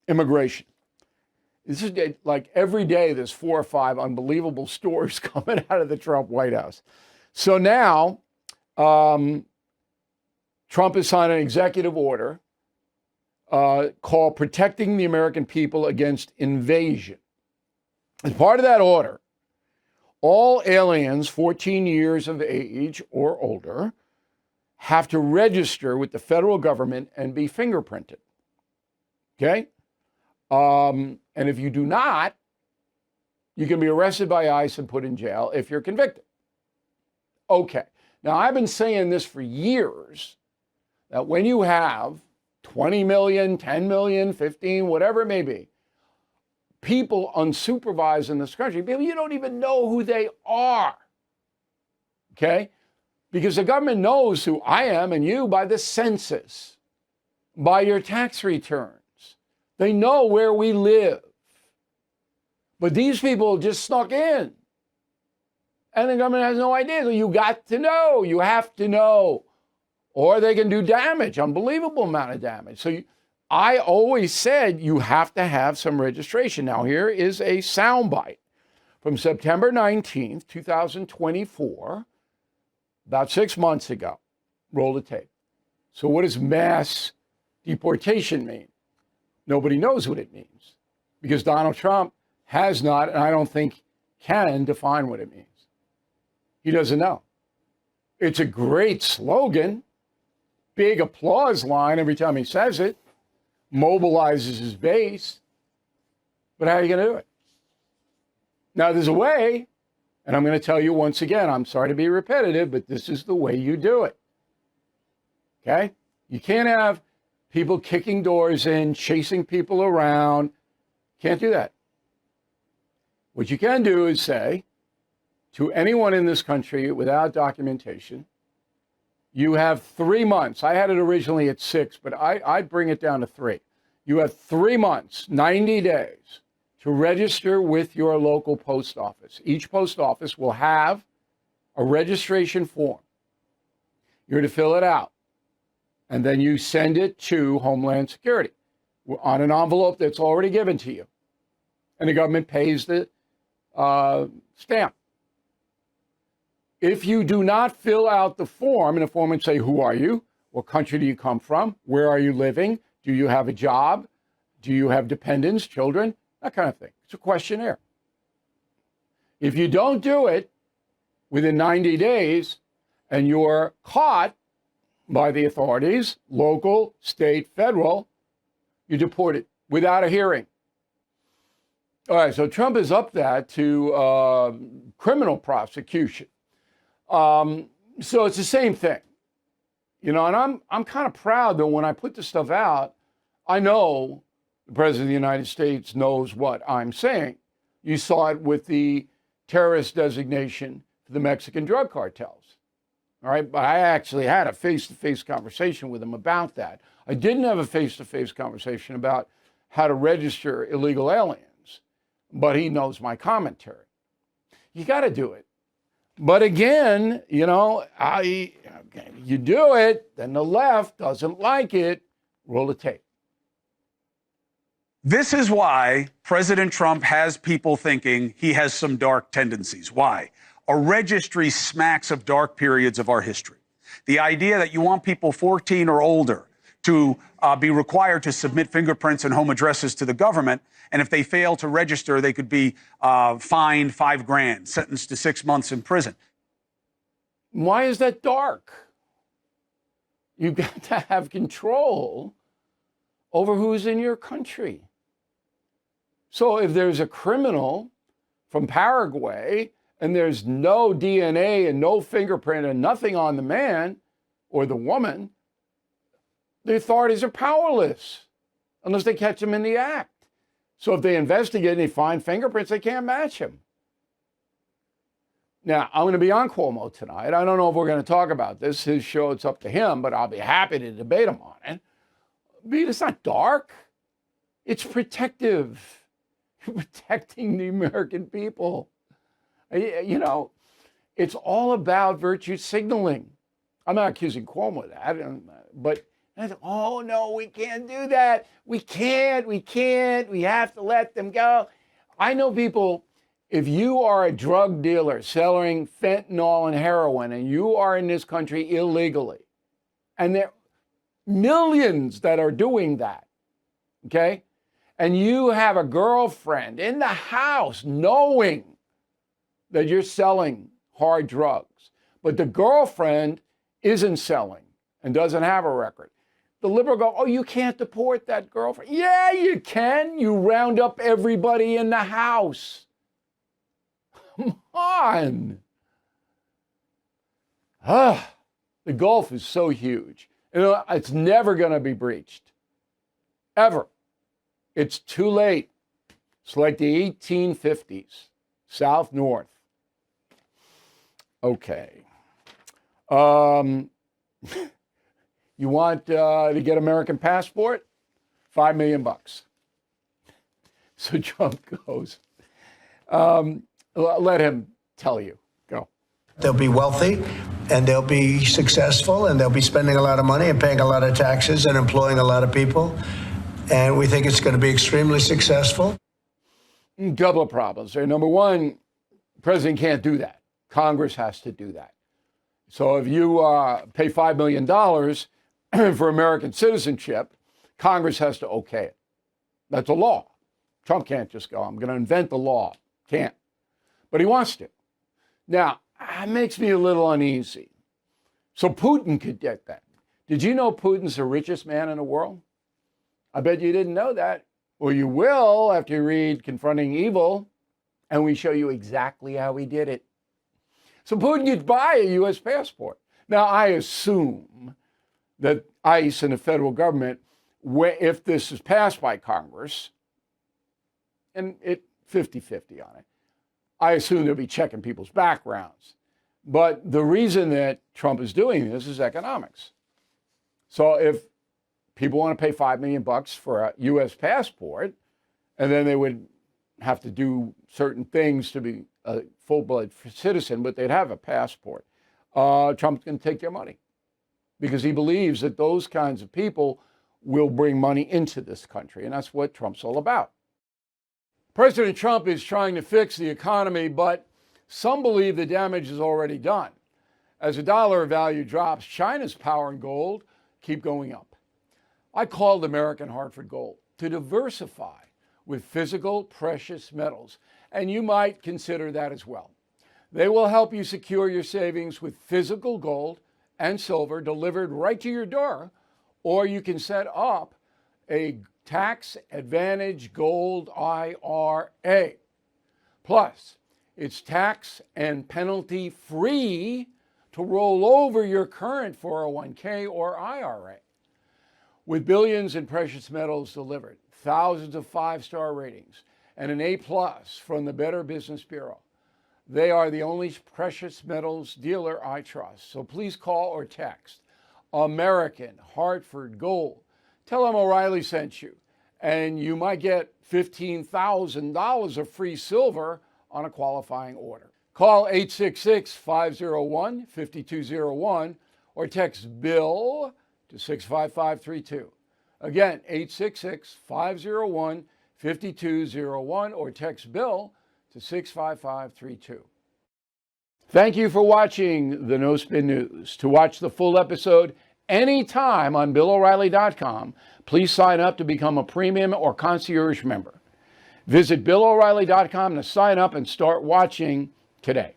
immigration. This is like every day there's 4 or 5 unbelievable stories coming out of the Trump White House. So now Trump has signed an executive order called Protecting the American People Against Invasion. As part of that order, all aliens 14 years of age or older have to register with the federal government and be fingerprinted. Okay? And if you do not, you can be arrested by ICE and put in jail if you're convicted. Okay. Now, I've been saying this for years, that when you have 20 million, 10 million, 15, whatever it may be, people unsupervised in this country, people you don't even know who they are. Okay? Because the government knows who I am and you by the census, by your tax returns. They know where we live. But these people just snuck in. And the government has no idea. So you got to know. You have to know. Or they can do damage, unbelievable amount of damage. So I always said you have to have some registration. Now, here is a soundbite from September 19th, 2024, about 6 months ago. Roll the tape. So what does mass deportation mean? Nobody knows what it means because Donald Trump has not, and I don't think can, define what it means. He doesn't know. It's a great slogan, big applause line every time he says it, mobilizes his base. But how are you going to do it? Now, there's a way, and I'm going to tell you once again, I'm sorry to be repetitive, but this is the way you do it. Okay? You can't have people kicking doors in, chasing people around. Can't do that. What you can do is say to anyone in this country without documentation, you have 3 months. I had it originally at 6, but I bring it down to 3. You have 3 months, 90 days, to register with your local post office. Each post office will have a registration form. You're to fill it out. And then you send it to Homeland Security on an envelope that's already given to you. And the government pays the stamp. If you do not fill out the form, and the form would say, who are you? What country do you come from? Where are you living? Do you have a job? Do you have dependents, children? That kind of thing. It's a questionnaire. If you don't do it within 90 days and you're caught by the authorities, local, state, federal, you're deported without a hearing. All right, so Trump has upped that to criminal prosecution. So it's the same thing, you know, and I'm kind of proud that when I put this stuff out, I know the President of the United States knows what I'm saying. You saw it with the terrorist designation for the Mexican drug cartels. All right, but I actually had a face-to-face conversation with him about that. I didn't have a face-to-face conversation about how to register illegal aliens, but he knows my commentary. You got to do it. But again, you know, you do it, then the left doesn't like it. Roll the tape. This is why President Trump has people thinking he has some dark tendencies. Why? A registry smacks of dark periods of our history. The idea that you want people 14 or older to be required to submit fingerprints and home addresses to the government, and if they fail to register, they could be fined $5,000, sentenced to 6 months in prison. Why is that dark? You've got to have control over who's in your country. So if there's a criminal from Paraguay and there's no DNA and no fingerprint and nothing on the man or the woman, the authorities are powerless unless they catch him in the act. So if they investigate and they find fingerprints, they can't match him. Now, I'm going to be on Cuomo tonight. I don't know if we're going to talk about this. His show, it's up to him, but I'll be happy to debate him on it. But it's not dark. It's protective. Protecting the American people. You know, it's all about virtue signaling. I'm not accusing Cuomo of that, but And I said, oh, no, we can't do that. We can't. We have to let them go. I know people, if you are a drug dealer selling fentanyl and heroin and you are in this country illegally, and there are millions that are doing that, okay? And you have a girlfriend in the house knowing that you're selling hard drugs, but the girlfriend isn't selling and doesn't have a record. The liberal go, oh, you can't deport that girlfriend. Yeah, you can. You round up everybody in the house. Come on. The Gulf is so huge. You know, it's never going to be breached. Ever. It's too late. It's like the 1850s, south-north. Okay. You want to get American passport? $5 million. So Trump goes, let him tell you. Go. They'll be wealthy and they'll be successful and they'll be spending a lot of money and paying a lot of taxes and employing a lot of people. And we think it's going to be extremely successful. Couple of problems there. Number one, the president can't do that. Congress has to do that. So if you pay $5 million for American citizenship, Congress has to okay it. That's a law. Trump can't just go, I'm going to invent the law. Can't. But he wants to. Now, it makes me a little uneasy. So Putin could get that. Did you know Putin's the richest man in the world? I bet you didn't know that. Well, you will after you read Confronting Evil, and we show you exactly how he did it. So Putin could buy a U.S. passport. Now, I assume that ICE and the federal government, if this is passed by Congress, and it 50-50 on it, I assume they'll be checking people's backgrounds. But the reason that Trump is doing this is economics. So if people want to pay $5 million for a U.S. passport, and then they would have to do certain things to be a full-blood citizen, but they'd have a passport. Trump's going to take their money because he believes that those kinds of people will bring money into this country, and that's what Trump's all about. President Trump is trying to fix the economy, but some believe the damage is already done. As the dollar value drops, China's power and gold keep going up. I called American Hartford Gold to diversify with physical precious metals, and you might consider that as well. They will help you secure your savings with physical gold and silver delivered right to your door, or you can set up a tax advantage gold IRA. Plus, it's tax and penalty free to roll over your current 401k or IRA. With billions in precious metals delivered, thousands of five-star ratings, and an A+ from the Better Business Bureau, they are the only precious metals dealer I trust. So please call or text American Hartford Gold. Tell them O'Reilly sent you, and you might get $15,000 of free silver on a qualifying order. Call 866-501-5201 or text BILL to 65532. Again, 866-501-5201 or text BILL to 65532. Thank you for watching the No Spin News. To watch the full episode anytime on BillO'Reilly.com, please sign up to become a premium or concierge member. Visit BillO'Reilly.com to sign up and start watching today.